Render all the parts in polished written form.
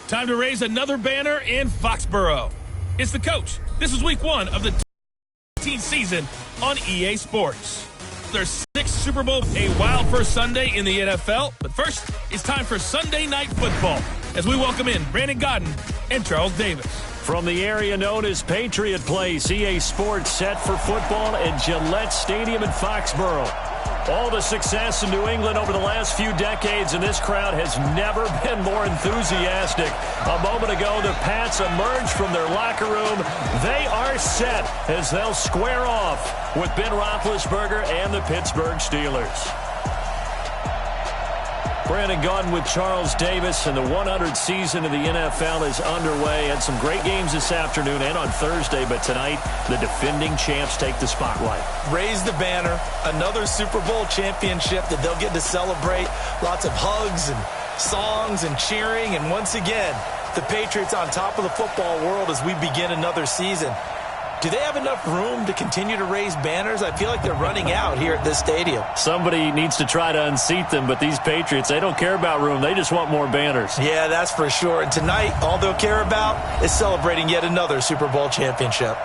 Time to raise another banner in Foxborough. It's the coach. This is week 1 of the 2018 season on EA Sports. There's 6 Super Bowl, a wild first Sunday in the NFL. But first, it's time for Sunday Night Football as we welcome in Brandon Godden and Charles Davis. From the area known as Patriot Place, EA Sports set for football at Gillette Stadium in Foxborough. All the success in New England over the last few decades, and this crowd has never been more enthusiastic. A moment ago, the Pats emerged from their locker room. They are set as they'll square off with Ben Roethlisberger and the Pittsburgh Steelers. Brandon Godden with Charles Davis, and the 100th season of the NFL is underway. Had some great games this afternoon and on Thursday, but tonight the defending champs take the spotlight. Raise the banner, another Super Bowl championship that they'll get to celebrate. Lots of hugs and songs and cheering, and once again, the Patriots on top of the football world as we begin another season. Do they have enough room to continue to raise banners? I feel like they're running out here at this stadium. Somebody needs to try to unseat them, but these Patriots, they don't care about room. They just want more banners. Yeah, that's for sure. And tonight, all they'll care about is celebrating yet another Super Bowl championship.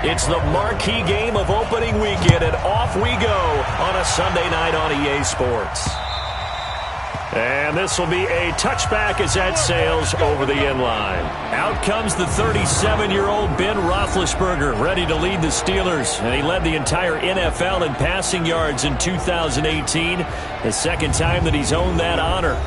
It's the marquee game of opening weekend, and off we go on a Sunday night on EA Sports. And this will be a touchback as that sails over the end line. Out comes the 37-year-old Ben Roethlisberger, ready to lead the Steelers. And he led the entire NFL in passing yards in 2018, the second time that he's owned that honor.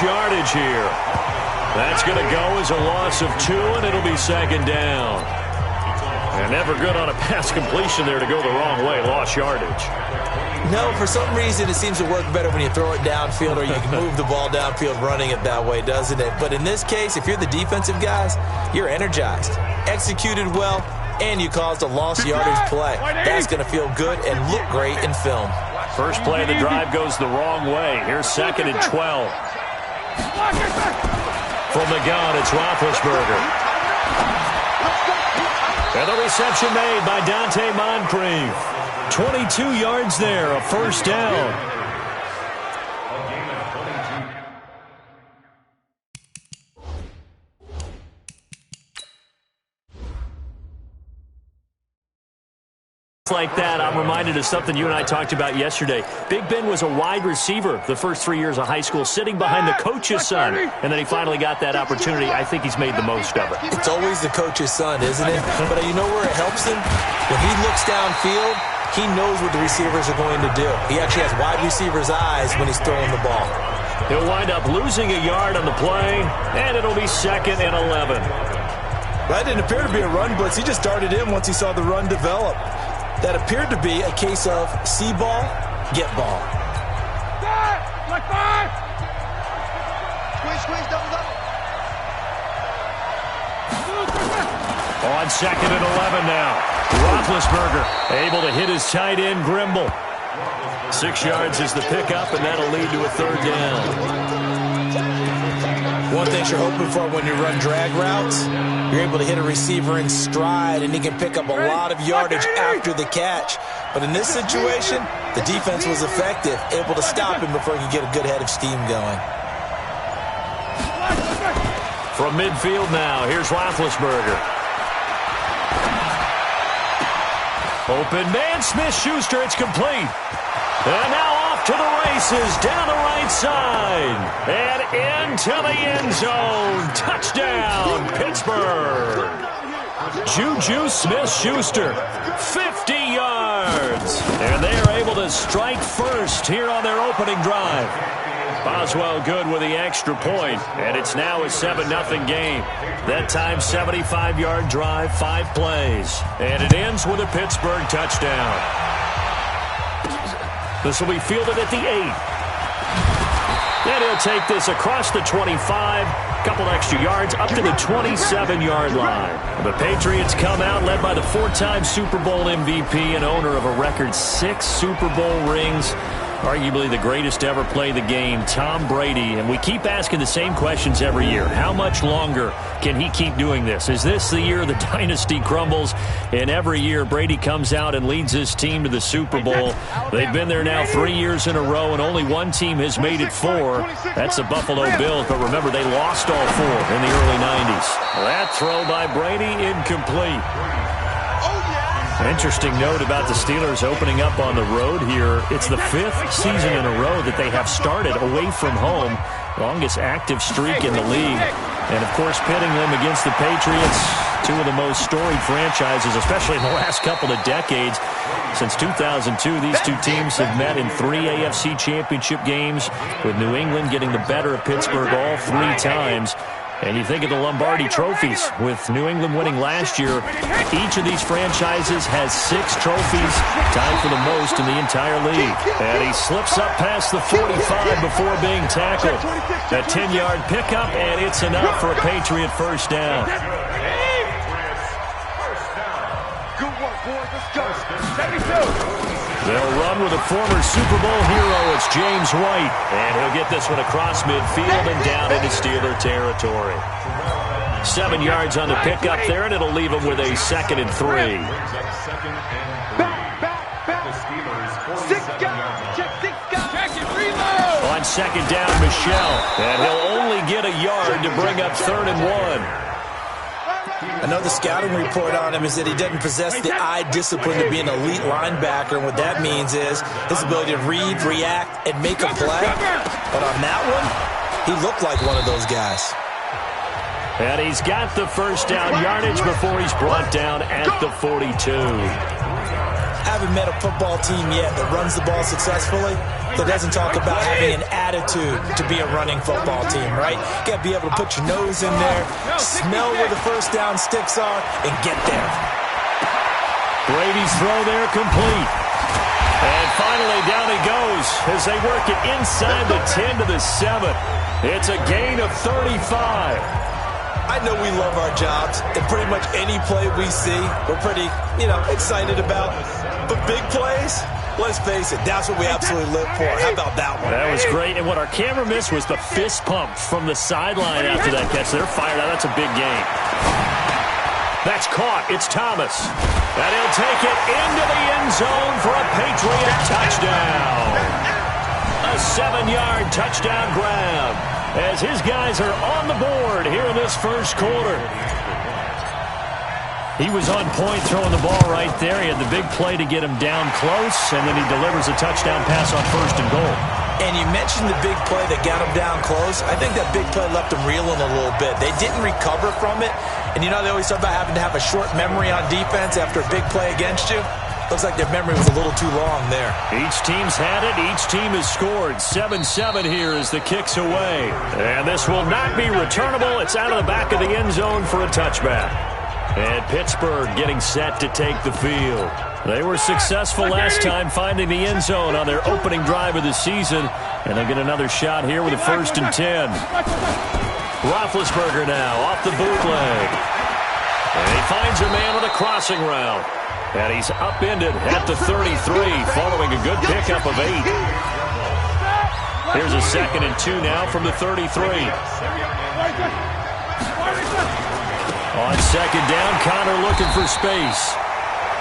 Yardage here. That's going to go as a loss of 2, and it'll be second down. And never good on a pass completion there to go the wrong way. Lost yardage. No, for some reason it seems to work better when you throw it downfield or you can move the ball downfield running it that way, doesn't it? But in this case, if you're the defensive guys, you're energized, executed well, and you caused a lost yardage play. That's going to feel good and look great in film. First play of the drive goes the wrong way. Here's second and 12. From the gun, it's Roethlisberger. And the reception made by Dante Moncrief. 22 yards there, a first down. Like that, I'm reminded of something you and I talked about yesterday. Big Ben was a wide receiver the first 3 years of high school, sitting behind the coach's son, and then he finally got that opportunity. I think he's made the most of it. It's always the coach's son, isn't it? But you know where it helps him? When he looks downfield, he knows what the receivers are going to do. He actually has wide receivers' eyes when he's throwing the ball. He'll wind up losing a yard on the play, and it'll be second and 11. That didn't appear to be a run blitz. He just darted in once he saw the run develop. That appeared to be a case of see ball, get ball. Like 5. Squeeze, double. On second and 11 now. Roethlisberger able to hit his tight end, Grimble. 6 yards is the pickup, and that'll lead to a third down. One thing you're hoping for when you run drag routes, you're able to hit a receiver in stride, and he can pick up a lot of yardage after the catch. But in this situation, the defense was effective, able to stop him before he could get a good head of steam going. From midfield now, here's Roethlisberger. Open man, Smith-Schuster, it's complete. And now off to the races, down the right side, and into the end zone. Touchdown, Pittsburgh. Juju Smith-Schuster, 50 yards. And they are able to strike first here on their opening drive. Boswell good with the extra point, and it's now a 7-0 game. That time, 75-yard drive, 5 plays. And it ends with a Pittsburgh touchdown. This will be fielded at the 8. And he'll take this across the 25. Couple extra yards up to the 27-yard line. The Patriots come out led by the 4-time Super Bowl MVP and owner of a record 6 Super Bowl rings. Arguably the greatest to ever play the game, Tom Brady. And we keep asking the same questions every year. How much longer can he keep doing this? Is this the year the dynasty crumbles? And every year, Brady comes out and leads his team to the Super Bowl. They've been there now 3 years in a row, and only one team has made it 4. That's the Buffalo Bills. But remember, they lost all 4 in the early 90s. That throw by Brady, incomplete. Interesting note about the Steelers opening up on the road here. It's the 5th season in a row that they have started away from home. Longest active streak in the league. And, of course, pitting them against the Patriots, 2 of the most storied franchises, especially in the last couple of decades. Since 2002, these 2 teams have met in 3 AFC championship games, with New England getting the better of Pittsburgh all 3 times. And you think of the Lombardi trophies, with New England winning last year. Each of these franchises has 6 trophies, tied for the most in the entire league. And he slips up past the 45 before being tackled. A 10-yard pickup, and it's enough for a Patriot first down. Good work, boys. Let's go. 72. They'll run with a former Super Bowl hero. It's James White. And he'll get this one across midfield and down into Steeler territory. 7 yards on the pickup there, and it'll leave him with a 2nd and 3. On 2nd down, Michelle. And he'll only get a yard to bring up 3rd and 1. Another scouting report on him is that he doesn't possess the eye discipline to be an elite linebacker, and what that means is his ability to read, react, and make a play. But on that one, he looked like one of those guys. And he's got the first down yardage before he's brought down at the 42. Haven't met a football team yet that runs the ball successfully that doesn't talk about having an attitude to be a running football team, right? You got to be able to put your nose in there, smell where the first down sticks are, and get there. Brady's throw there complete. And finally down he goes as they work it inside the 10 to the 7. It's a gain of 35. I know we love our jobs, and pretty much any play we see, we're pretty, excited about. But big plays, let's face it, that's what we absolutely live for. How about that one? That was great, and what our camera missed was the fist pump from the sideline after that catch. They're fired out. That's a big game. That's caught. It's Thomas. And he'll take it into the end zone for a Patriot touchdown. A 7-yard touchdown grab as his guys are on the board here in this first quarter. He was on point throwing the ball right there. He had the big play to get him down close, and then he delivers a touchdown pass on 1st and goal. And you mentioned the big play that got him down close. I think that big play left him reeling a little bit. They didn't recover from it. And they always talk about having to have a short memory on defense after a big play against you. Looks like their memory was a little too long there. Each team's had it. Each team has scored. 7-7 here as the kick's away. And this will not be returnable. It's out of the back of the end zone for a touchback. And Pittsburgh getting set to take the field. They were successful last time finding the end zone on their opening drive of the season. And they get another shot here with a 1st and 10. Roethlisberger now off the bootleg. And he finds a man on the crossing route. And he's upended at the 33 following a good pickup of 8. Here's a 2nd and 2 now from the 33. On 2nd down, Connor looking for space.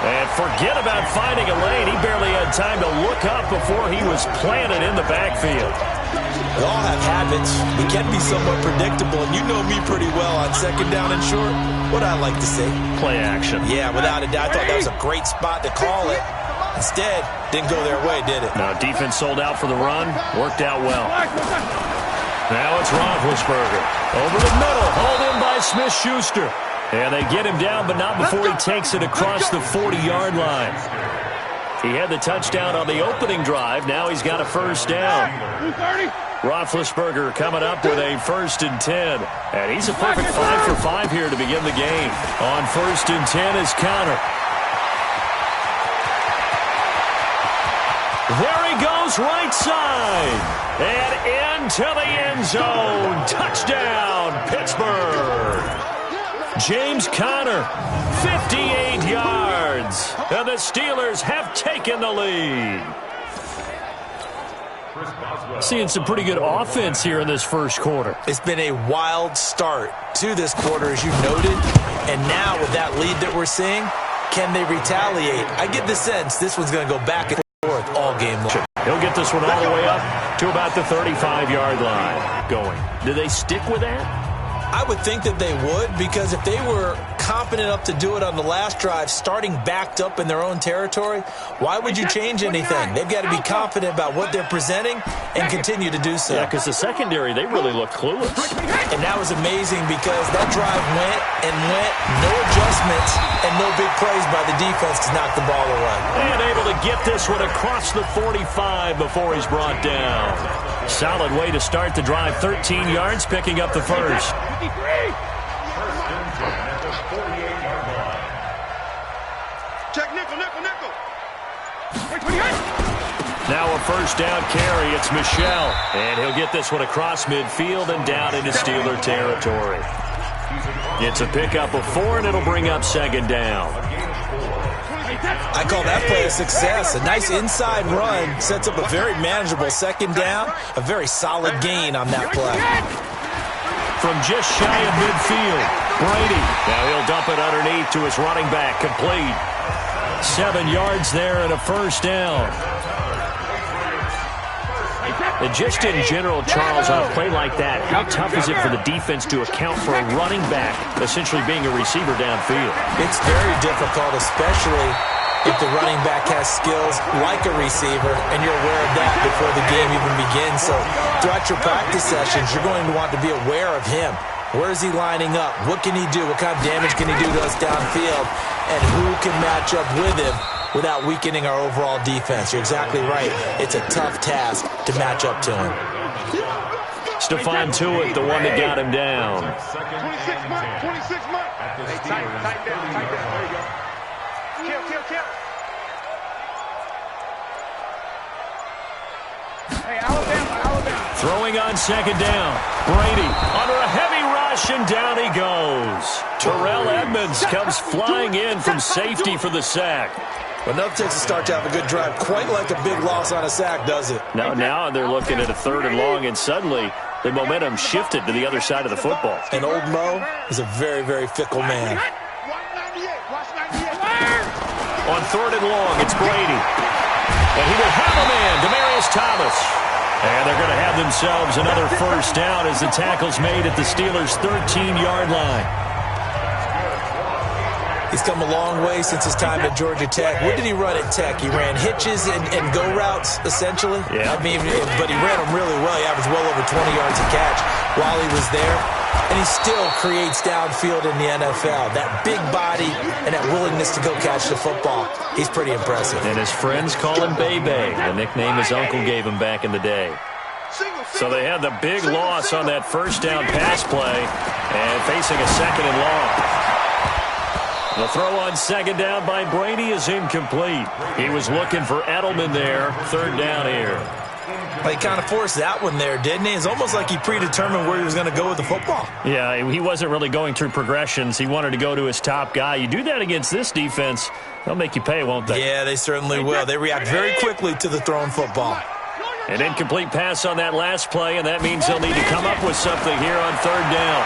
And forget about finding a lane. He barely had time to look up before he was planted in the backfield. We all have habits. We can be somewhat predictable, and you know me pretty well on 2nd down and short. What I like to say? Play action. Yeah, without a doubt. I thought that was a great spot to call it. Instead, didn't go their way, did it? No, defense sold out for the run. Worked out well. Now it's Roethlisberger. Over the middle, hauled in by Smith-Schuster. And they get him down, but not before he takes it across the 40-yard line. He had the touchdown on the opening drive. Now he's got a first down. Roethlisberger coming up with a 1st and 10. And he's a perfect 5 for 5 here to begin the game. On 1st and 10 is Connor. There he goes, right side. And into the end zone. Touchdown, Pittsburgh. James Conner, 58 yards. And the Steelers have taken the lead. Seeing some pretty good offense here in this first quarter. It's been a wild start to this quarter, as you noted. And now with that lead that we're seeing, can they retaliate? I get the sense this one's going to go back and forth all game long. He'll get this one all the way up to about the 35-yard line going. Do they stick with that? I would think that they would, because if they were confident enough to do it on the last drive, starting backed up in their own territory, why would you change anything? They've got to be confident about what they're presenting and continue to do so. Yeah, because the secondary, they really look clueless. And that was amazing because that drive went and went, no adjustments, and no big plays by the defense to knock the ball away. And able to get this one across the 45 before he's brought down. Solid way to start the drive. 13 yards, picking up the first. Check nickel. Now a first down carry. It's Michel. And he'll get this one across midfield and down into Steeler territory. It's a pickup of 4, and it'll bring up 2nd down. I call that play a success. A nice inside run sets up a very manageable 2nd down. A very solid gain on that play. From just shy of midfield, Brady. Now he'll dump it underneath to his running back. Complete. 7 yards there and a first down. And just in general, Charles, on a play like that, how tough is it for the defense to account for a running back essentially being a receiver downfield? It's very difficult, especially if the running back has skills like a receiver, and you're aware of that before the game even begins. So throughout your practice sessions, you're going to want to be aware of him. Where is he lining up? What can he do? What kind of damage can he do to us downfield? And who can match up with him without weakening our overall defense? You're exactly right. It's a tough task to match up to him. Stephon Tuitt, the one that got him down. 26 months. Tight down. There you go. Kill. Hey, Alabama. Throwing on 2nd down. Brady under a heavy rush, and down he goes. Terrell Edmonds comes flying in from safety for the sack. But enough takes a start to have a good drive. Quite like a big loss on a sack, does it? Now they're looking at a 3rd and long, and suddenly the momentum shifted to the other side of the football. And old Mo is a very, very fickle man. On 3rd and long, it's Brady. And he will have a man, Demaryius Thomas. And they're going to have themselves another first down as the tackle's made at the Steelers' 13-yard line. He's come a long way since his time at Georgia Tech. What did he run at Tech? He ran hitches and go routes, essentially. Yeah. I mean, but he ran them really well. He averaged well over 20 yards a catch while he was there. And he still creates downfield in the NFL. That big body and that willingness to go catch the football. He's pretty impressive. And his friends call him Bebe, the nickname his uncle gave him back in the day. So they had the big loss on that first down pass play and facing a 2nd and long. The throw on 2nd down by Brady is incomplete. He was looking for Edelman there. 3rd down here. He kind of forced that one there, didn't he? It's almost like he predetermined where he was going to go with the football. Yeah, he wasn't really going through progressions. He wanted to go to his top guy. You do that against this defense, they'll make you pay, won't they? Yeah, they certainly will. They react very quickly to the thrown football. An incomplete pass on that last play, and that means they'll need to come up with something here on 3rd down.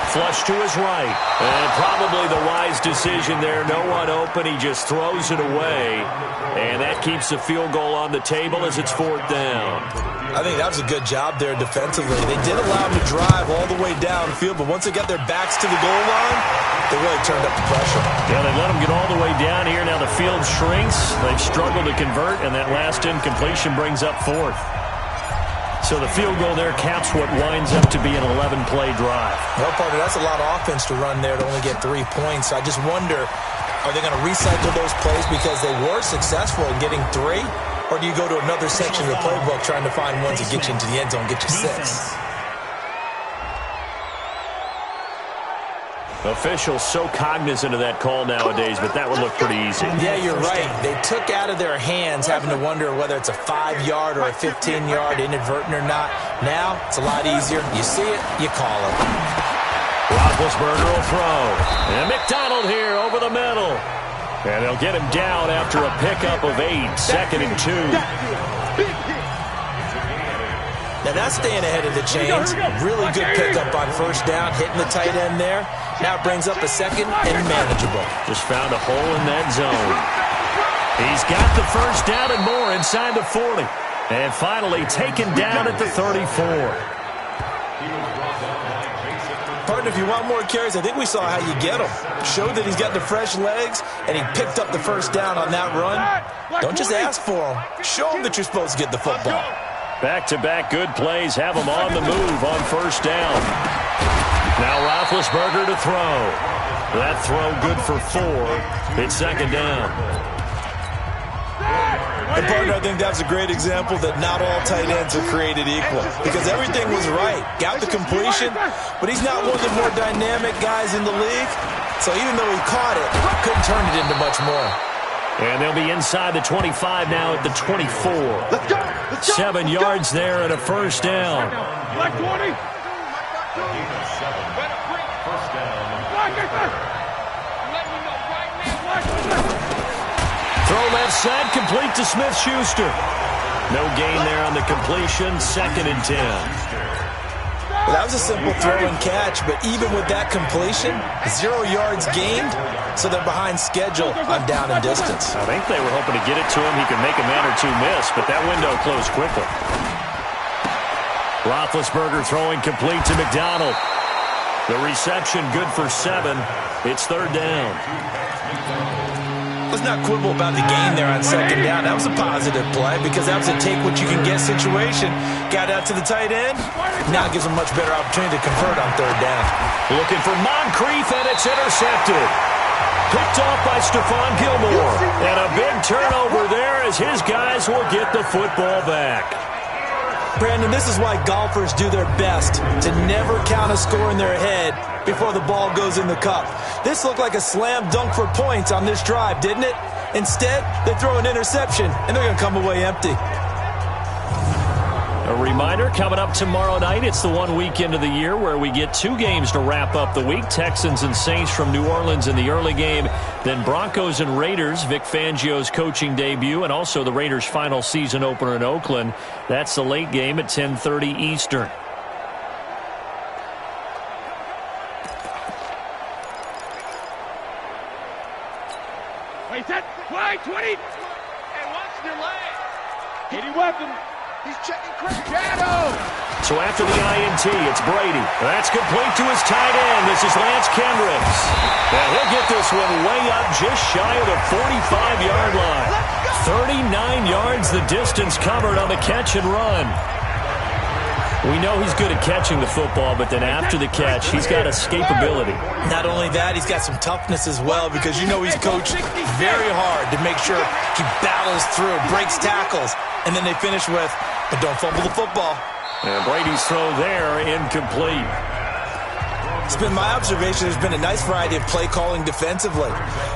Flush to his right. And probably the wise decision there. No one open. He just throws it away. And that keeps the field goal on the table as it's 4th down. I think that was a good job there defensively. They did allow him to drive all the way downfield, but once they got their backs to the goal line, they really turned up the pressure. Yeah, they let him get all the way down here. Now the field shrinks. They've struggled to convert, and that last incompletion brings up 4th. So the field goal there caps what winds up to be an 11-play drive. Well, partner, that's a lot of offense to run there to only get 3 points. I just wonder Are they going to recycle those plays because they were successful in getting 3? Or do you go to another section of the playbook trying to find ones that get you into the end zone, get you 6? Officials so cognizant of that call nowadays, but that would look pretty easy. Yeah, you're right. They took out of their hands having to wonder whether it's a 5-yard or a 15-yard, inadvertent or not. Now, it's a lot easier. You see it, you call it. Roethlisberger will throw. And McDonald here over the middle. And they'll get him down after a pickup of 8, 2nd and 2. Now that's staying ahead of the chains. Really good pickup on first down, hitting the tight end there. Now it brings up a 2nd and manageable. Just found a hole in that zone. He's got the first down and more inside the 40. And finally taken down at the 34. Partner, if you want more carries, I think we saw how you get him. Showed that he's got the fresh legs, and he picked up the first down on that run. Don't just ask for him. Show him that you're supposed to get the football. Back-to-back good plays have him on the move on first down. Now Roethlisberger to throw. That throw good for 4. It's 2nd down. And partner, I think that's a great example that not all tight ends are created equal. Because everything was right. Got the completion, but he's not one of the more dynamic guys in the league. So even though he caught it, couldn't turn it into much more. And they'll be inside the 25 now at the 24. Let's go. 7 yards there and a first down. Black 20. Throw left side, complete to Smith-Schuster. No gain there on the completion, 2nd and 10. Well, that was a simple throw and catch, but even with that completion, 0 yards gained, so they're behind schedule on down and distance. I think they were hoping to get it to him. He could make a man or 2 miss, but that window closed quickly. Roethlisberger throwing complete to McDonald. The reception good for 7. It's 3rd down. Let's not quibble about the gain there on 2nd down. That was a positive play because that was a take-what-you-can-get situation. Got out to the tight end. Now it gives them much better opportunity to convert on 3rd down. Looking for Moncrief, and it's intercepted. Picked off by Stephon Gilmore. And a big turnover there as his guys will get the football back. Brandon, this is why golfers do their best to never count a score in their head before the ball goes in the cup. This looked like a slam dunk for points on this drive, didn't it? Instead, they throw an interception, and they're going to come away empty. A reminder, coming up tomorrow night, it's the one weekend of the year where we get 2 games to wrap up the week. Texans and Saints from New Orleans in the early game. Then Broncos and Raiders, Vic Fangio's coaching debut, and also the Raiders' final season opener in Oakland. That's the late game at 10:30 Eastern. Wait, that play 20. And watch your leg. 80 weapon. He's checking Chris Shadow. So after the INT, it's Brady. That's complete to his tight end. This is Lance Kendricks. And he'll get this one way up just shy of the 45-yard line. 39 yards the distance covered on the catch and run. We know he's good at catching the football, but then after the catch, he's got escapability. Not only that, he's got some toughness as well because you know he's coached very hard to make sure he battles through, breaks tackles, and then they finish with, but don't fumble the football. And Brady's throw there, incomplete. It's been my observation there's been a nice variety of play calling defensively.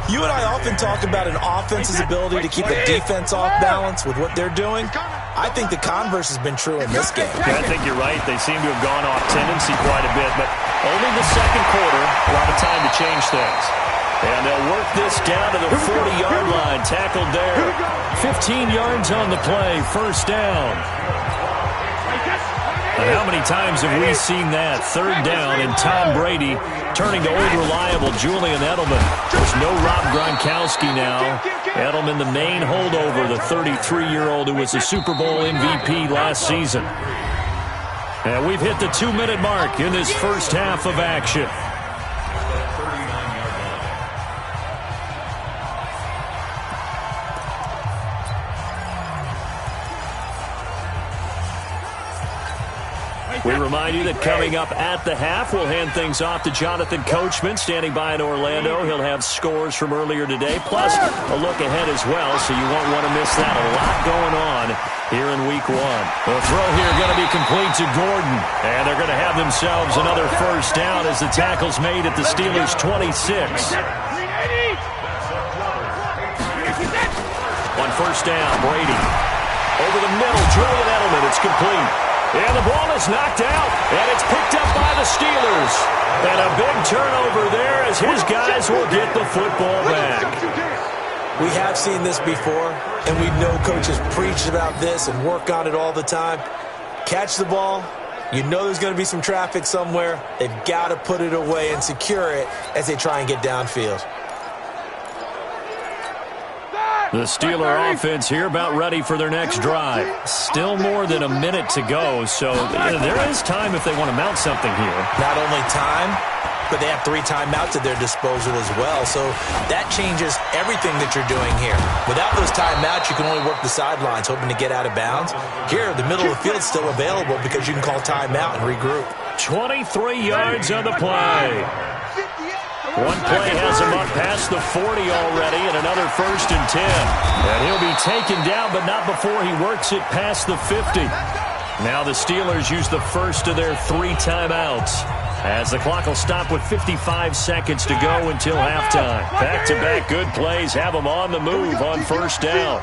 You and I often talk about an offense's ability to keep a defense off balance with what they're doing. I think the converse has been true in this game. Yeah, I think you're right. They seem to have gone off tendency quite a bit, but only the second quarter, a lot of time to change things. And they'll work this down to the 40-yard line, tackled there. 15 yards on the play, first down. And how many times have we seen that? 3rd down, and Tom Brady turning to old reliable Julian Edelman. There's no Rob Gronkowski now. Edelman, the main holdover, the 33-year-old who was a Super Bowl MVP last season. And we've hit the 2-minute mark in this first half of action. We remind you that coming up at the half, we'll hand things off to Jonathan Coachman, standing by in Orlando. He'll have scores from earlier today, plus a look ahead as well, so you won't want to miss that. A lot going on here in Week 1. The throw here going to be complete to Gordon, and they're going to have themselves another first down as the tackle's made at the Steelers' 26. On first down, Brady. Over the middle, Julian Edelman. It's complete. And the ball is knocked out, and it's picked up by the Steelers. And a big turnover there as his guys will get the football back. We have seen this before, and we know coaches preach about this and work on it all the time. Catch the ball. You know there's going to be some traffic somewhere. They've got to put it away and secure it as they try and get downfield. The Steeler offense here about ready for their next drive. Still more than a minute to go, so there is time if they want to mount something here. Not only time, but they have 3 timeouts at their disposal as well, so that changes everything that you're doing here. Without those timeouts, you can only work the sidelines, hoping to get out of bounds. Here, the middle of the field is still available because you can call timeout and regroup. 23 yards on the play. One play has him up past the 40 already, and another 1st and 10. And he'll be taken down, but not before he works it past the 50. Now the Steelers use the first of their 3 timeouts, as the clock will stop with 55 seconds to go until halftime. Back-to-back good plays have them on the move on first down.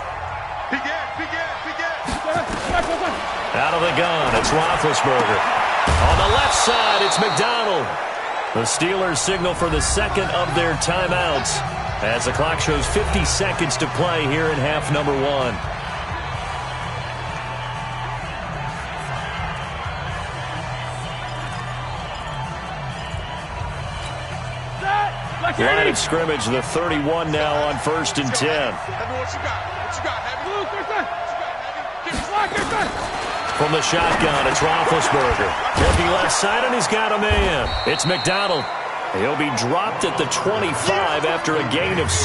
Out of the gun, it's Roethlisberger. On the left side, it's McDonald. The Steelers signal for the second of their timeouts as the clock shows 50 seconds to play here in half number 1. Line of scrimmage, the 31 now on 1st and 10. From the shotgun, it's Roethlisberger. Looking left side, and he's got a man. It's McDonald. He'll be dropped at the 25 after a gain of 6.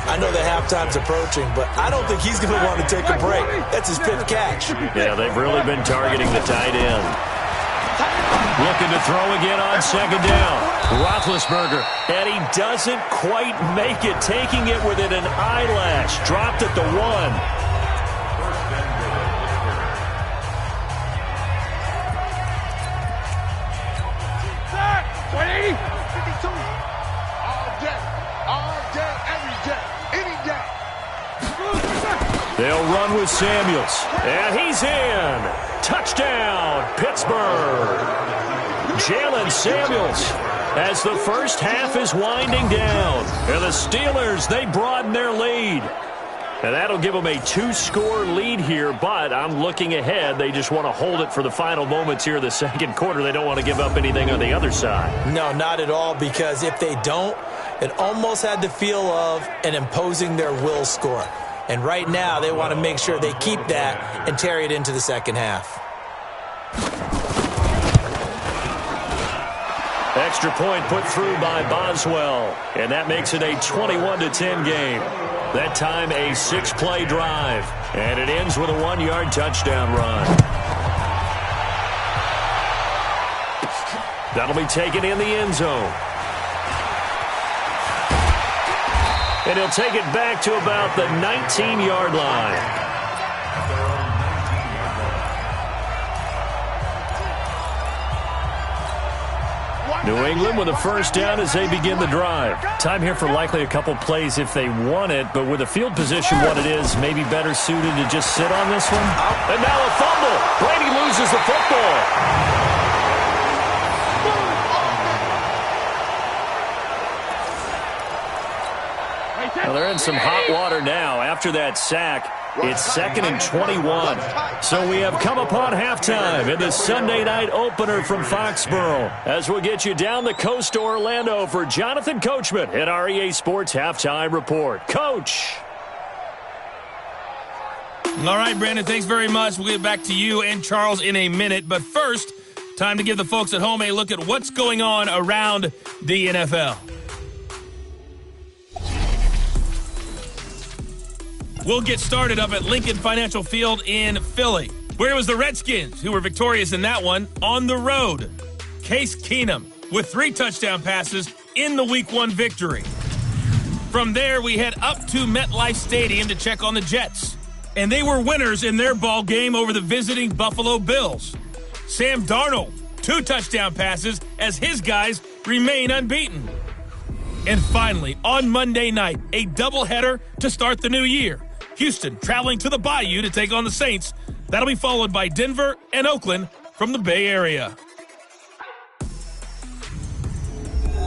I know the halftime's approaching, but I don't think he's going to want to take a break. That's his 5th catch. Yeah, they've really been targeting the tight end. Looking to throw again on 2nd down. Roethlisberger, and he doesn't quite make it, taking it within an eyelash. Dropped at the 1. They'll run with Samuels, and he's in. Touchdown, Pittsburgh. Jalen Samuels, as the first half is winding down. And the Steelers, they broaden their lead. And that'll give them a 2-score lead here, but I'm looking ahead. They just want to hold it for the final moments here of the second quarter. They don't want to give up anything on the other side. No, not at all, because if they don't, it almost had the feel of an imposing their will score. And right now, they want to make sure they keep that and carry it into the second half. Extra point put through by Boswell, and that makes it a 21-10 game. That time a 6-play drive, and it ends with a 1-yard touchdown run. That'll be taken in the end zone. And he'll take it back to about the 19-yard line. New England with a first down as they begin the drive. Time here for likely a couple plays if they want it, but with the field position what it is, maybe better suited to just sit on this one. And now a fumble. Brady loses the football. Well, they're in some hot water now after that sack. It's 2nd and 21. So we have come upon halftime in the Sunday night opener from Foxborough, as we'll get you down the coast to Orlando for Jonathan Coachman at our EA Sports Halftime Report. Coach. All right, Brandon, thanks very much. We'll get back to you and Charles in a minute. But first, time to give the folks at home a look at what's going on around the NFL. We'll get started up at Lincoln Financial Field in Philly. where it was the Redskins who were victorious in that one on the road. Case Keenum with 3 touchdown passes in the Week 1 victory. From there, we head up to MetLife Stadium to check on the Jets. And they were winners in their ball game over the visiting Buffalo Bills. Sam Darnold, 2 touchdown passes as his guys remain unbeaten. And finally, on Monday night, a doubleheader to start the new year. Houston traveling to the Bayou to take on the Saints. That'll be followed by Denver and Oakland from the Bay Area.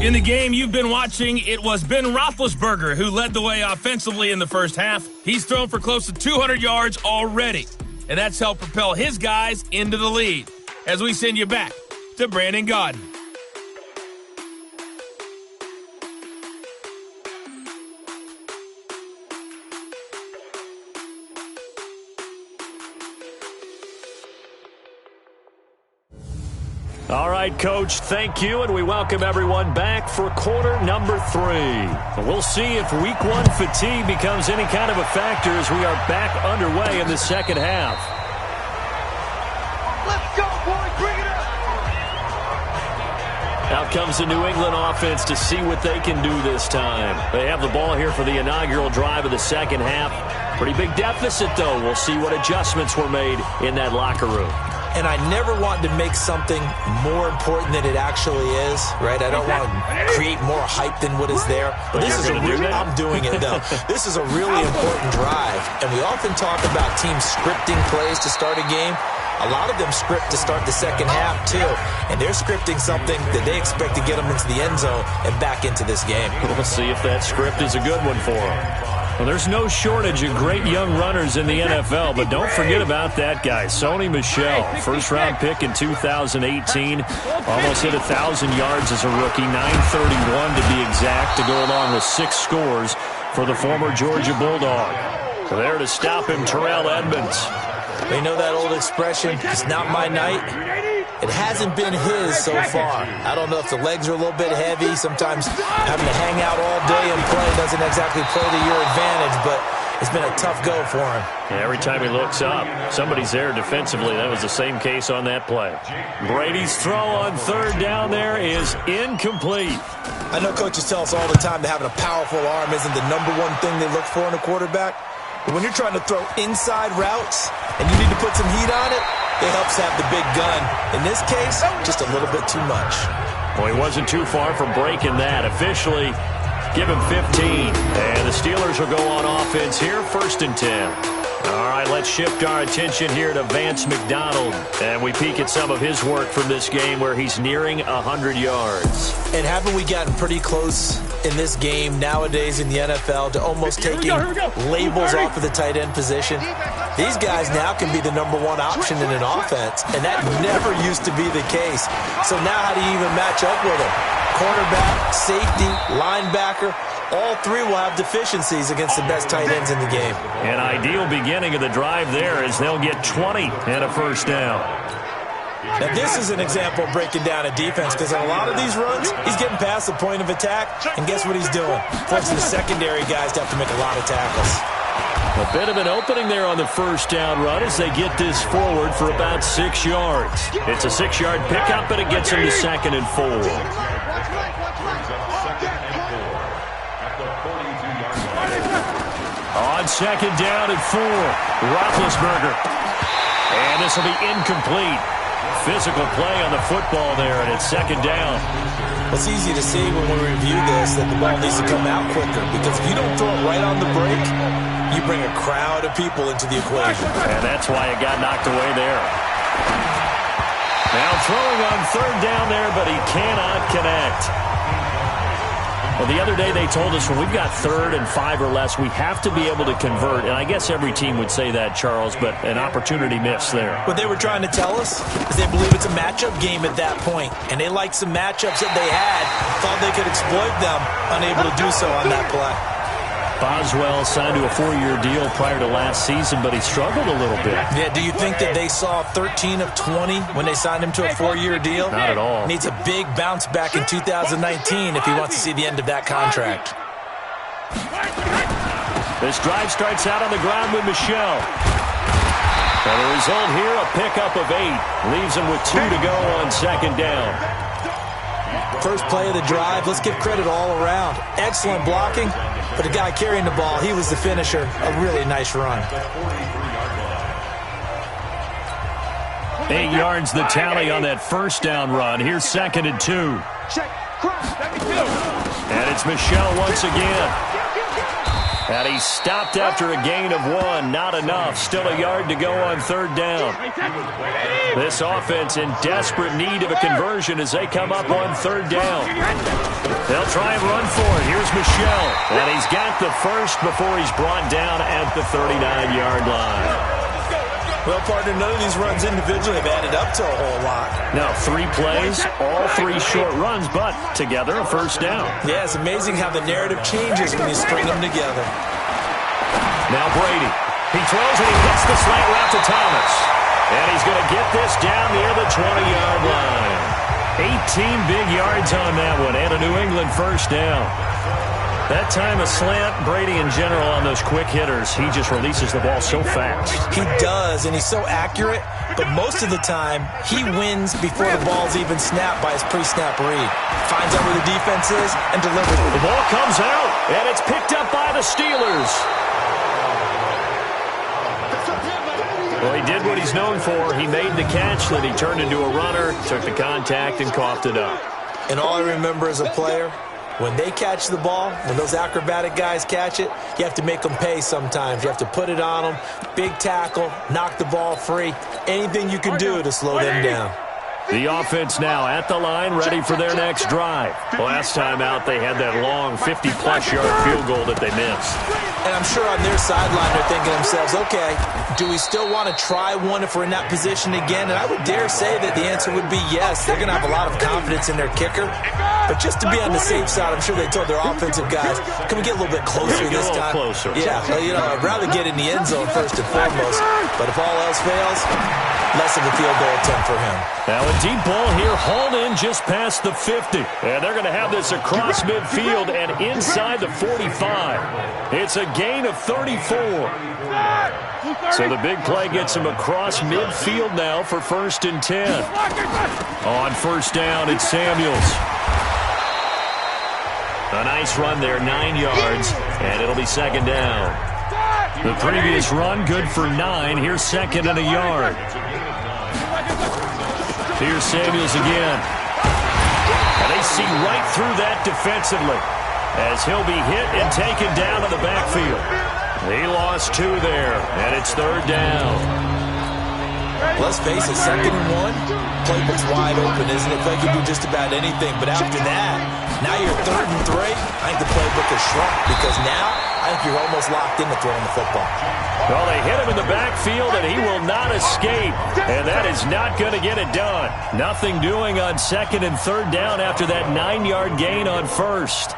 In the game you've been watching, it was Ben Roethlisberger who led the way offensively in the first half. He's thrown for close to 200 yards already, and that's helped propel his guys into the lead. As we send you back to Brandon Gaudin. All right, Coach, thank you, and we welcome everyone back for quarter number 3. We'll see if Week 1 fatigue becomes any kind of a factor as we are back underway in the second half. Let's go, boys. Bring it up. Out comes the New England offense to see what they can do this time. They have the ball here for the inaugural drive of the second half. Pretty big deficit, though. We'll see what adjustments were made in that locker room. And I never want to make something more important than it actually is, right? I don't want to create more hype than what is there. But this is I'm doing it, though. This is a really important drive. And we often talk about teams scripting plays to start a game. A lot of them script to start the second half, too. And they're scripting something that they expect to get them into the end zone and back into this game. We'll see if that script is a good one for them. Well, there's no shortage of great young runners in the NFL, but don't forget about that guy, Sony Michel, first-round pick in 2018, almost hit 1,000 yards as a rookie, 931 to be exact, to go along with 6 scores for the former Georgia Bulldog. There to stop him, Terrell Edmonds. You know that old expression, it's not my night? It hasn't been his so far. I don't know if the legs are a little bit heavy. Sometimes having to hang out all day and play doesn't exactly play to your advantage, but it's been a tough go for him. Yeah, every time he looks up, somebody's there defensively. That was the same case on that play. Brady's throw on third down there is incomplete. I know coaches tell us all the time that having a powerful arm isn't the number one thing they look for in a quarterback. But when you're trying to throw inside routes and you need to put some heat on it, it helps have the big gun. In this case, just a little bit too much. Well, he wasn't too far from breaking that. Officially, give him 15. And the Steelers will go on offense here, 1st and 10. All right, let's shift our attention here to Vance McDonald. And we peek at some of his work from this game where he's nearing 100 yards. And haven't we gotten pretty close in this game nowadays in the NFL to almost taking labels off of the tight end position? These guys now can be the number 1 option in an offense, and that never used to be the case. So now how do you even match up with them? Quarterback, safety, linebacker, all 3 will have deficiencies against the best tight ends in the game. An ideal beginning of the drive there as they'll get 20 and a first down. Now, this is an example of breaking down a defense because in a lot of these runs, he's getting past the point of attack, and guess what he's doing? Forcing the secondary guys to have to make a lot of tackles. A bit of an opening there on the first down run as they get this forward for about 6 yards. It's a 6-yard pickup, but it gets them to 2nd and 4. On 2nd down and 4, Roethlisberger. And this will be incomplete. Physical play on the football there, and it's 2nd down. It's easy to see when we review this that the ball needs to come out quicker because if you don't throw it right on the break, you bring a crowd of people into the equation. And that's why it got knocked away there. Now throwing on 3rd down there, but he cannot connect. Well, the other day they told us when we've got 3rd and 5 or less, we have to be able to convert. And I guess every team would say that, Charles, but an opportunity missed there. What they were trying to tell us is they believe it's a matchup game at that point. And they liked some matchups that they had, thought they could exploit them, unable to do so on that play. Boswell signed to a 4-year deal prior to last season, but he struggled a little bit. Yeah, do you think that they saw 13 of 20 when they signed him to a 4-year deal? Not at all. Needs a big bounce back in 2019 if he wants to see the end of that contract. This drive starts out on the ground with Michel. And the result here, a pickup of 8. Leaves him with 2 to go on second down. First play of the drive, let's give credit all around. Excellent blocking, but the guy carrying the ball, he was the finisher. A really nice run. 8 yards the tally on that first down run. Here's second and 2. And it's Michel once again. And he stopped after a gain of 1. Not enough. Still a yard to go on third down. This offense in desperate need of a conversion as they come up on third down. They'll try and run for it. Here's Michel. And he's got the first before he's brought down at the 39-yard line. Well, partner, none of these runs individually have added up to a whole lot. Now, 3 plays, all 3 short runs, but together a first down. Yeah, it's amazing how the narrative changes when you string them together. Now Brady. He throws and he hits the slant route to Thomas. And he's going to get this down near the 20-yard line. 18 big yards on that one and a New England first down. That time a slant, Brady in general on those quick hitters, he just releases the ball so fast. He does, and he's so accurate, but most of the time he wins before the ball's even snapped by his pre-snap read. Finds out where the defense is and delivers. The ball comes out, and it's picked up by the Steelers. Well, he did what he's known for. He made the catch, then he turned into a runner, took the contact, and coughed it up. And all I remember as a player, when they catch the ball, when those acrobatic guys catch it, you have to make them pay sometimes. You have to put it on them, big tackle, knock the ball free, anything you can do to slow them down. The offense now at the line, ready for their next drive. Last time out, they had that long 50-plus-yard field goal that they missed. And I'm sure on their sideline they're thinking to themselves, okay, do we still want to try one if we're in that position again? And I would dare say that the answer would be yes. They're going to have a lot of confidence in their kicker. But just to be on the safe side, I'm sure they told their offensive guys, can we get a little bit closer this time? Closer. Yeah, I'd rather get in the end zone first and foremost. But if all else fails, less of a field goal attempt for him. Now a deep ball here, hauled in just past the 50. And they're going to have this across midfield and inside the 45. It's a gain of 34. So the big play gets him across midfield now for 1st and 10. On first down, it's Samuels. A nice run there, 9 yards, and it'll be second down. The previous run, good for 9. Here's second and a yard. Here's Samuels again. And they see right through that defensively as he'll be hit and taken down in the backfield. He lost 2 there, and it's third down. Let's face it, 2nd and 1, playbook's wide open, isn't it? They can do just about anything, but after that, now you're 3rd and 3. I think the playbook has shrunk because now I think you're almost locked into throwing the football. Well, they hit him in the backfield, and he will not escape, and that is not going to get it done. Nothing doing on 2nd and 3rd down after that 9-yard gain on 1st.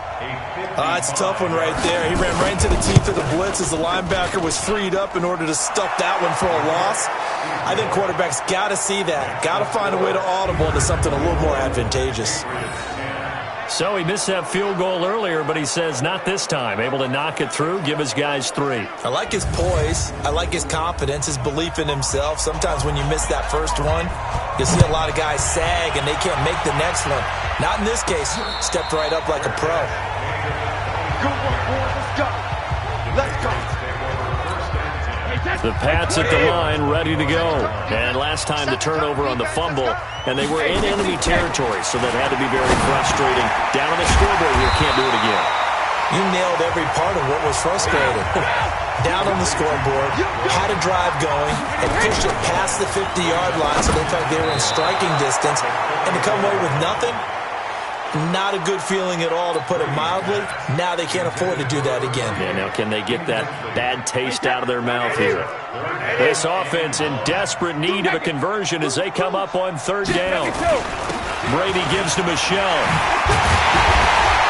It's a tough one right there. He ran right into the teeth of the blitz as the linebacker was freed up in order to stuff that one for a loss. I think quarterbacks got to see that. Got to find a way to audible into something a little more advantageous. So he missed that field goal earlier, but he says not this time. Able to knock it through, give his guys 3. I like his poise. I like his confidence, his belief in himself. Sometimes when you miss that first one, you see a lot of guys sag and they can't make the next one. Not in this case. Stepped right up like a pro. The Pats at the line, ready to go. And last time the turnover on the fumble, and they were in enemy territory, so that had to be very frustrating. Down on the scoreboard here, can't do it again. You nailed every part of what was frustrating. Down on the scoreboard, had a drive going, and pushed it past the 50-yard line, so they felt they were in striking distance, and to come away with nothing, not a good feeling at all, to put it mildly. Now they can't afford to do that again. Yeah, now can they get that bad taste out of their mouth here? This offense in desperate need of a conversion as they come up on 3rd down. Brady gives to Michel.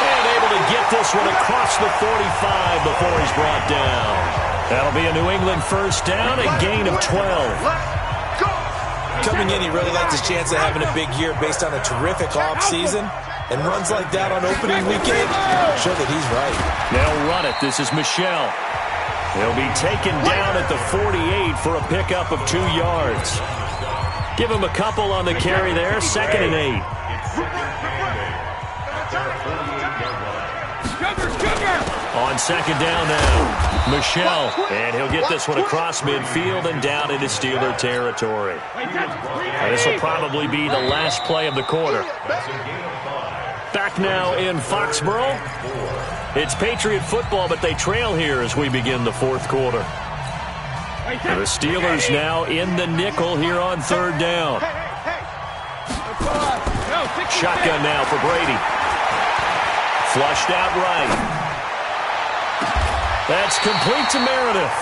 And able to get this one across the 45 before he's brought down. That'll be a New England first down, a gain of 12. Coming in, he really liked his chance of having a big year based on a terrific offseason. And runs like that on opening weekend show that he's right. They'll run it. This is Michel. He'll be taken down at the 48 for a pickup of 2 yards. Give him a couple on the carry there, 2nd and 8. On 2nd down now, Michelle, and he'll get this one across midfield and down into Steeler territory. This will probably be the last play of the quarter. Back now in Foxborough. It's Patriot football, but they trail here as we begin the 4th quarter. The Steelers now in the nickel here on 3rd down. Shotgun now for Brady. Flushed out right. That's complete to Meredith.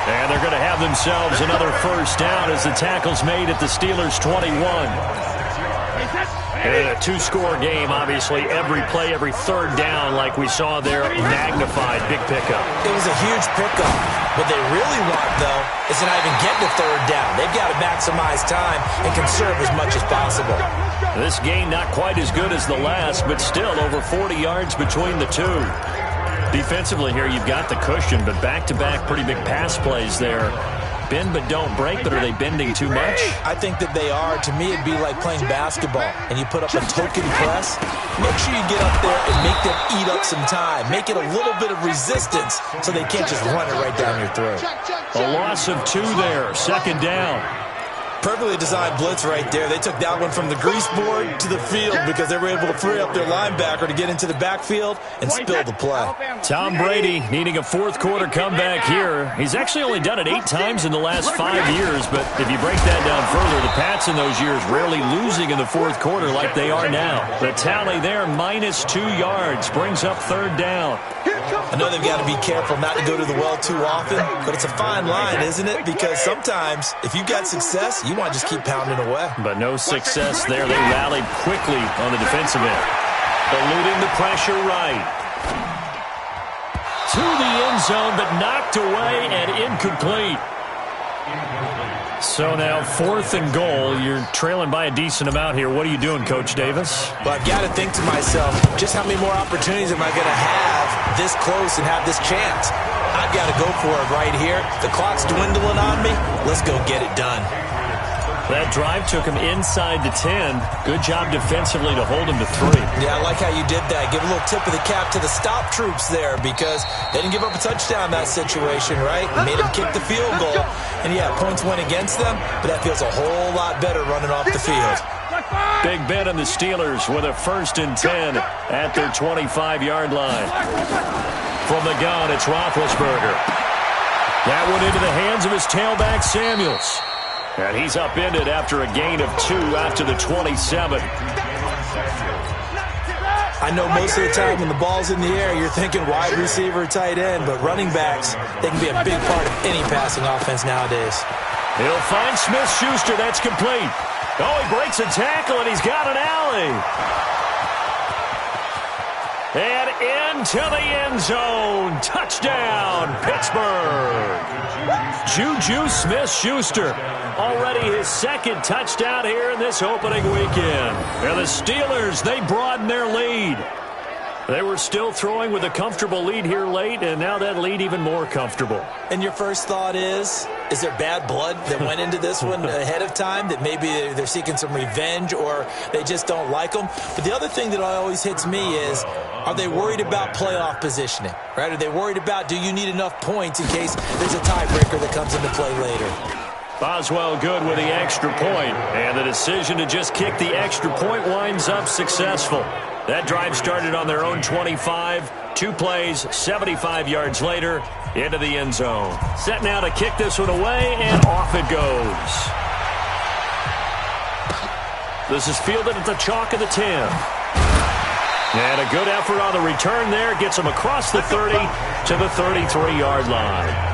And they're going to have themselves another 1st down as the tackle's made at the Steelers' 21. In a 2-score game, obviously, every play, every 3rd down, like we saw there, magnified. Big pickup. It was a huge pickup. What they really want, though, is to not even get to 3rd down. They've got to maximize time and conserve as much as possible. This game not quite as good as the last, but still over 40 yards between the two. Defensively here, you've got the cushion, but back-to-back pretty big pass plays there. Bend but don't break, but are they bending too much? I think that they are. To me, it'd be like playing basketball, and you put up a token press. Make sure you get up there and make them eat up some time. Make it a little bit of resistance so they can't just run it right down your throat. A loss of 2 there, 2nd down. Perfectly designed blitz right there. They took that one from the grease board to the field because they were able to free up their linebacker to get into the backfield and spill the play. Tom Brady needing a 4th quarter comeback here. He's actually only done it 8 times in the last 5 years, but if you break that down further, the Pats in those years rarely losing in the 4th quarter like they are now. The tally there, minus 2 yards, brings up 3rd down. I know they've got to be careful not to go to the well too often, but it's a fine line, isn't it? Because sometimes, if you've got success, you want to just keep pounding away. But no success there. They rallied quickly on the defensive end. Eluding the pressure right. To the end zone, but knocked away and incomplete. So now 4th and goal. You're trailing by a decent amount here. What are you doing, Coach Davis? Well, I've got to think to myself, just how many more opportunities am I going to have this close and have this chance? I've got to go for it right here. The clock's dwindling on me. Let's go get it done. That drive took him inside the 10. Good job defensively to hold him to 3. Yeah, I like how you did that. Give a little tip of the cap to the stop troops there because they didn't give up a touchdown in that situation, right? Made them kick the field goal. And, yeah, points went against them, but that feels a whole lot better running off the field. Big Ben and the Steelers with a 1st and 10 at their 25-yard line. From the gun, it's Roethlisberger. That one into the hands of his tailback, Samuels. And he's upended after a gain of 2 after the 27. I know most of the time when the ball's in the air, you're thinking wide receiver, tight end, but running backs, they can be a big part of any passing offense nowadays. He'll find Smith-Schuster. That's complete. Oh, he breaks a tackle, and he's got an alley. And into the end zone. Touchdown, Pittsburgh. Juju Smith-Schuster. Already his 2nd touchdown here in this opening weekend. And the Steelers, they broaden their lead. They were still throwing with a comfortable lead here late, and now that lead even more comfortable. And your first thought is there bad blood that went into this one ahead of time, that maybe they're seeking some revenge or they just don't like them? But the other thing that always hits me is, are they worried about playoff positioning? Right? Are they worried about, do you need enough points in case there's a tiebreaker that comes into play later? Boswell good with the extra point, and the decision to just kick the extra point winds up successful. That drive started on their own 25. 2 plays, 75 yards later, into the end zone. Set now to kick this one away, and off it goes. This is fielded at the chalk of the 10. And a good effort on the return there. Gets him across the 30 to the 33-yard line.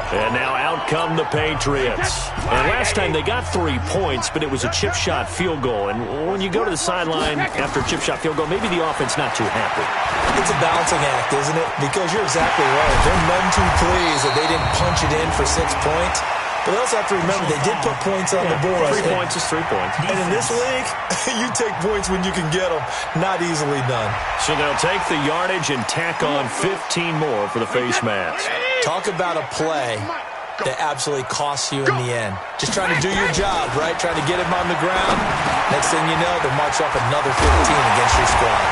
And now out come the Patriots. And last time they got 3 points, but it was a chip shot field goal. And when you go to the sideline after a chip shot field goal, maybe the offense not too happy. It's a balancing act, isn't it? Because you're exactly right. They're none too pleased that they didn't punch it in for 6 points. But we also have to remember they did put points on the board. 3 points is 3 points. And in this league, you take points when you can get them. Not easily done. So they'll take the yardage and tack on 15 more for the face mask. Talk about a play that absolutely costs you in the end. Just trying to do your job, right? Trying to get him on the ground. Next thing you know, they march up another 15 against your squad.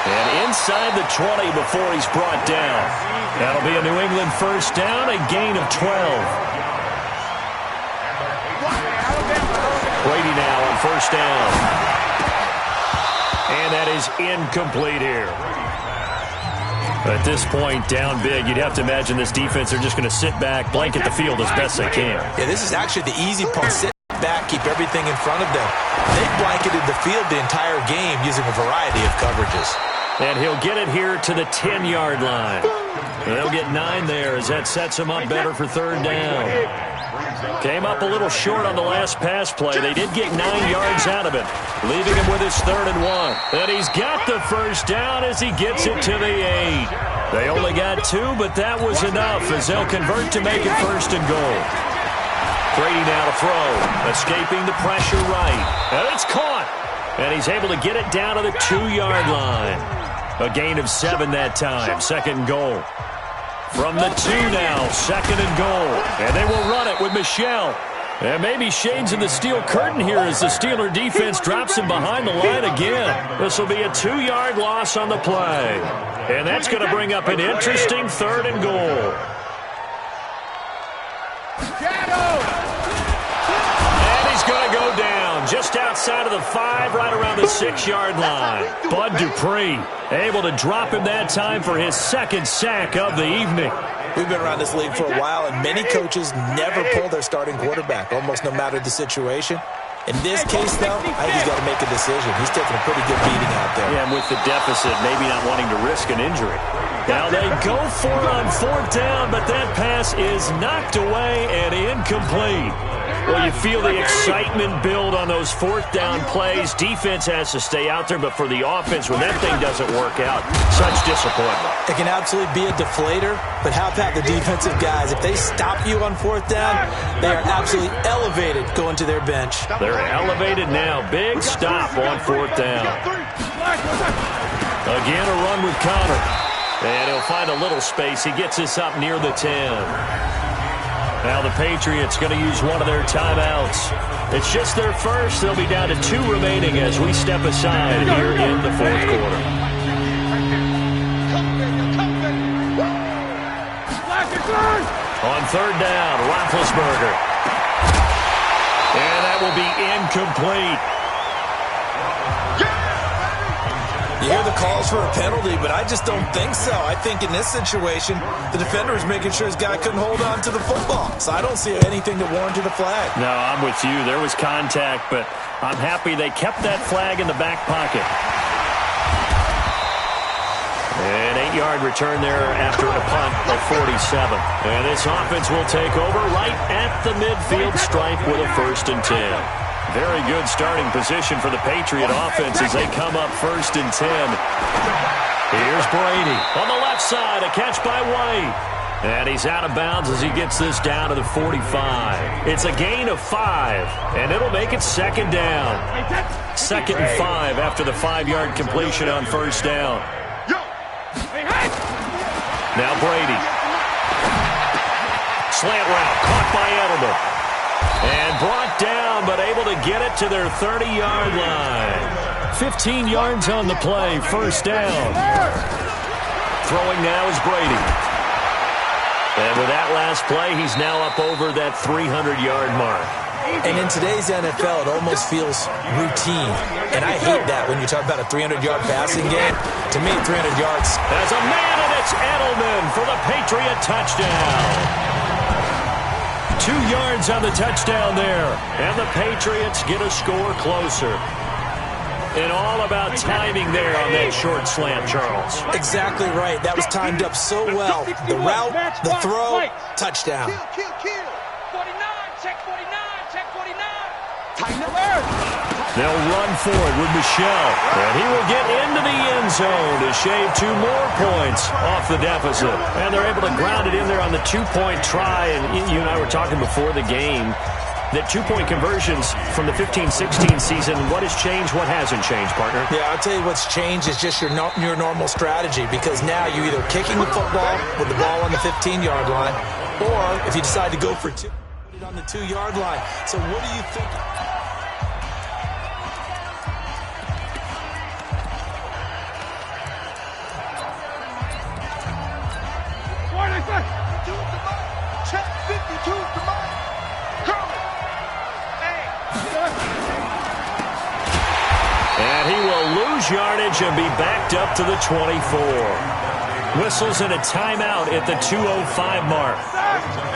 And inside the 20 before he's brought down. That'll be a New England first down, a gain of 12. Brady now on first down. And that is incomplete here. At this point, down big, you'd have to imagine this defense, they're just going to sit back, blanket the field as best they can. Yeah, this is actually the easy part. Sit back, keep everything in front of them. They blanketed the field the entire game using a variety of coverages. And he'll get it here to the 10-yard line. And they'll get 9 there as that sets him up better for third down. Came up a little short on the last pass play. They did get 9 yards out of it, leaving him with his 3rd and 1. And he's got the first down as he gets it to the 8. They only got 2, but that was enough as they'll convert to make it 1st and goal. Brady now to throw, escaping the pressure right. And it's caught. And he's able to get it down to the 2-yard line. A gain of 7 that time, 2nd and goal. From the 2 now, 2nd and goal. And they will run it with Michel. And maybe shades in the steel curtain here as the Steeler defense drops him behind the line again. This will be a 2-yard loss on the play. And that's going to bring up an interesting 3rd and goal. And he's going to go down just outside of the 5, right around the 6-yard line. Bud Dupree able to drop him that time for his 2nd sack of the evening. We've been around this league for a while, and many coaches never pull their starting quarterback, almost no matter the situation. In this case, though, I think he's got to make a decision. He's taking a pretty good beating out there. Yeah, and with the deficit, maybe not wanting to risk an injury. Now they go for it on 4th down, but that pass is knocked away and incomplete. Well, you feel the excitement build on those 4th down plays. Defense has to stay out there, but for the offense, when that thing doesn't work out, such disappointment. It can absolutely be a deflator, but how about the defensive guys? If they stop you on 4th down, they are absolutely elevated going to their bench. They're elevated now. Big stop on 4th down. Again, a run with Connor. And he'll find a little space. He gets this up near the 10. Now the Patriots going to use one of their timeouts. It's just their first. They'll be down to 2 remaining as we step aside here in the 4th quarter. On 3rd down, Roethlisberger. And that will be incomplete. You hear the calls for a penalty, but I just don't think so. I think in this situation, the defender is making sure his guy couldn't hold on to the football. So I don't see anything to warrant a flag. No, I'm with you. There was contact, but I'm happy they kept that flag in the back pocket. An 8-yard return there after a punt of 47. And this offense will take over right at the midfield stripe with a 1st and 10. Very good starting position for the Patriot offense as they come up 1st and 10. Here's Brady on the left side, a catch by White. And he's out of bounds as he gets this down to the 45. It's a gain of 5, and it'll make it 2nd down. 2nd and 5 after the 5-yard completion on 1st down. Now Brady. Slant route, caught by Edelman. And brought down, but able to get it to their 30-yard line. 15 yards on the play, 1st down. Throwing now is Brady. And with that last play, he's now up over that 300-yard mark. And in today's NFL, it almost feels routine. And I hate that when you talk about a 300-yard passing game. To me, 300 yards. As a man, and it's Edelman for the Patriot touchdown. 2 yards on the touchdown there. And the Patriots get a score closer. And all about timing there on that short slant, Charles. Exactly right. That was timed up so well. The route, the throw, touchdown. Kill. 49, check 49, check 49. Tighten up. They'll run for it with Michel. And he will get into the end zone to shave 2 more points off the deficit. And they're able to ground it in there on the 2-point try. And you and I were talking before the game that 2-point conversions from the 15-16 season, what has changed, what hasn't changed, partner? Yeah, I'll tell you what's changed is just your normal strategy, because now you're either kicking the football with the ball on the 15-yard line, or if you decide to go for 2, put it on the 2-yard line. So what do you think? Check 52 to Mike. And he will lose yardage and be backed up to the 24. Whistles and a timeout at the 2:05 mark.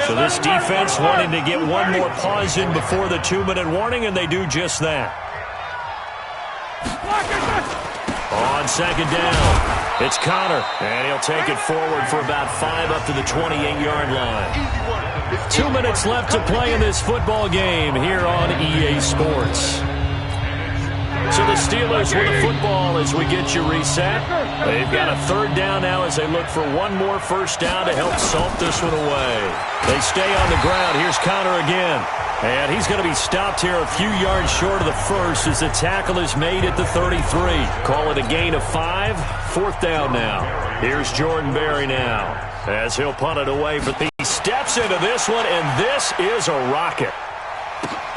So this defense wanting to get one more pause in before the 2-minute warning, and they do just that. On second down, it's Connor, and he'll take it forward for about 5 up to the 28-yard line. 2 minutes left to play in this football game here on EA Sports. So the Steelers with the football as we get you reset. They've got a 3rd down now as they look for one more first down to help salt this one away. They stay on the ground. Here's Connor again. And he's going to be stopped here a few yards short of the first as the tackle is made at the 33. Call it a gain of 5. 4th down now. Here's Jordan Berry now as he'll punt it away. But he steps into this one, and this is a rocket.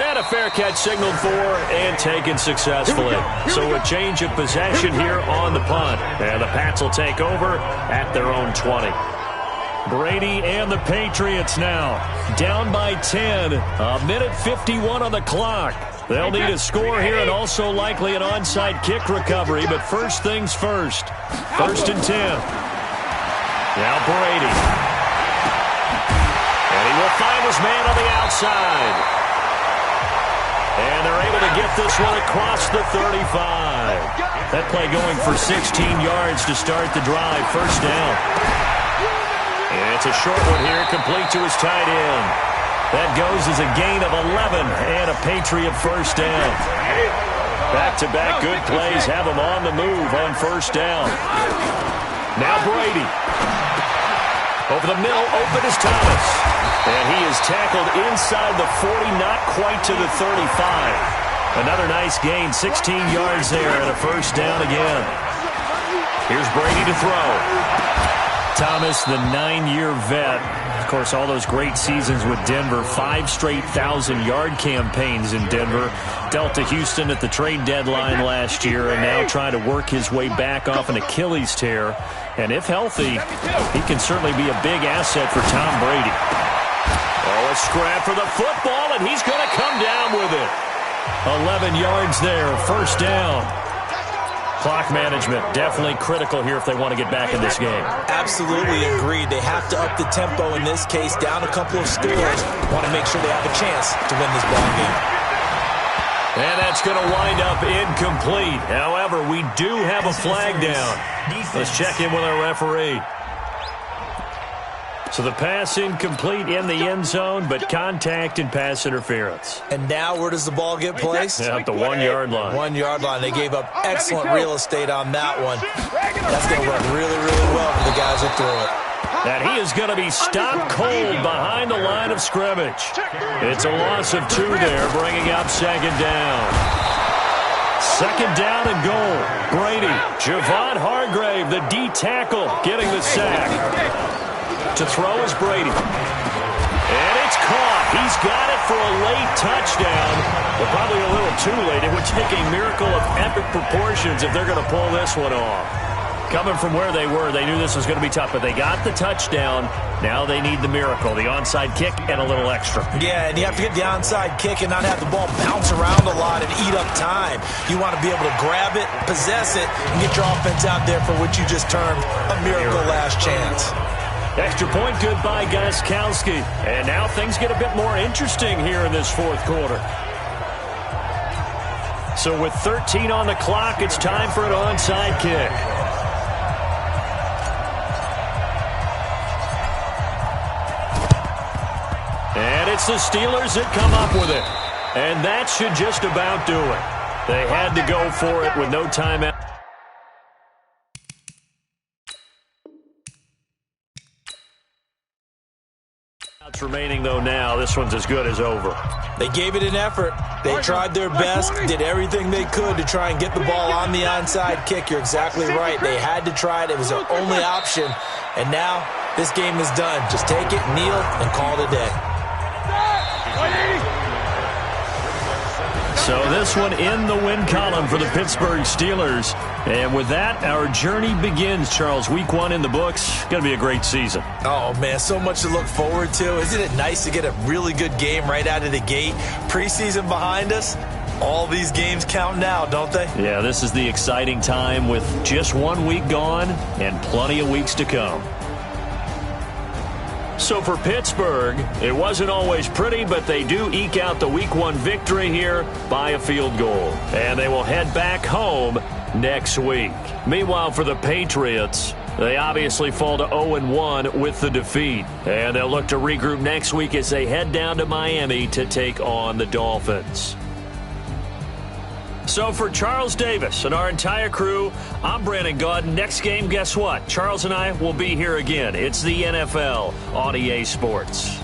And a fair catch signaled for and taken successfully. So a change of possession here on the punt. And the Pats will take over at their own 20. Brady and the Patriots now down by 10. A minute 51 on the clock. They'll need a score here and also likely an onside kick recovery. But first things first. 1st and 10. Now Brady. And he will find his man on the outside. And they're able to get this one across the 35. That play going for 16 yards to start the drive. First down. And it's a short one here, complete to his tight end. That goes as a gain of 11 and a Patriot first down. Back-to-back good plays have them on the move on first down. Now Brady. Over the middle, open is Thomas. And he is tackled inside the 40, not quite to the 35. Another nice gain, 16 yards there, and a first down again. Here's Brady to throw. Thomas, the 9-year vet. Of course, all those great seasons with Denver. 5 straight 1,000-yard campaigns in Denver. Dealt to Houston at the trade deadline last year, and now trying to work his way back off an Achilles tear. And if healthy, he can certainly be a big asset for Tom Brady. Oh, a scrap for the football, and he's going to come down with it. 11 yards there, first down. Clock management definitely critical here if they want to get back in this game. Absolutely agreed. They have to up the tempo in this case, down a couple of scores. Want to make sure they have a chance to win this ball game. And that's going to wind up incomplete. However, we do have a flag down. Let's check in with our referee. So the pass incomplete in the end zone, but contact and pass interference. And now where does the ball get placed? At the 1-yard line. 1-yard line. They gave up excellent real estate on that one. That's going to work really, really well for the guys who threw it. And he is going to be stopped cold behind the line of scrimmage. It's a loss of 2 there, bringing up second down. Second down and goal. Brady, Javon Hargrave, the D tackle, getting the sack. To throw is Brady. And it's caught. He's got it for a late touchdown. But probably a little too late. It would take a miracle of epic proportions if they're going to pull this one off. Coming from where they were, they knew this was going to be tough, but they got the touchdown. Now they need the miracle, the onside kick and a little extra. Yeah, and you have to get the onside kick and not have the ball bounce around a lot and eat up time. You want to be able to grab it, possess it, and get your offense out there for what you just termed a miracle last chance. Extra point good by Gostkowski. And now things get a bit more interesting here in this fourth quarter. So with 13 on the clock, it's time for an onside kick. And it's the Steelers that come up with it. And that should just about do it. They had to go for it with no timeout. Remaining, though, now. This one's as good as over. They gave it an effort. They tried their best, did everything they could to try and get the ball on the onside kick. You're exactly right. They had to try it. It was their only option. And now this game is done. Just take it, kneel, and call it a day. So this one in the win column for the Pittsburgh Steelers. And with that, our journey begins, Charles. Week 1 in the books. Going to be a great season. Oh, man, so much to look forward to. Isn't it nice to get a really good game right out of the gate? Preseason behind us. All these games count now, don't they? Yeah, this is the exciting time with just 1 week gone and plenty of weeks to come. So for Pittsburgh, it wasn't always pretty, but they do eke out the Week 1 victory here by a field goal. And they will head back home next week. Meanwhile, for the Patriots, they obviously fall to 0-1 with the defeat. And they'll look to regroup next week as they head down to Miami to take on the Dolphins. So for Charles Davis and our entire crew, I'm Brandon Gaudin. Next game, guess what? Charles and I will be here again. It's the NFL on EA Sports.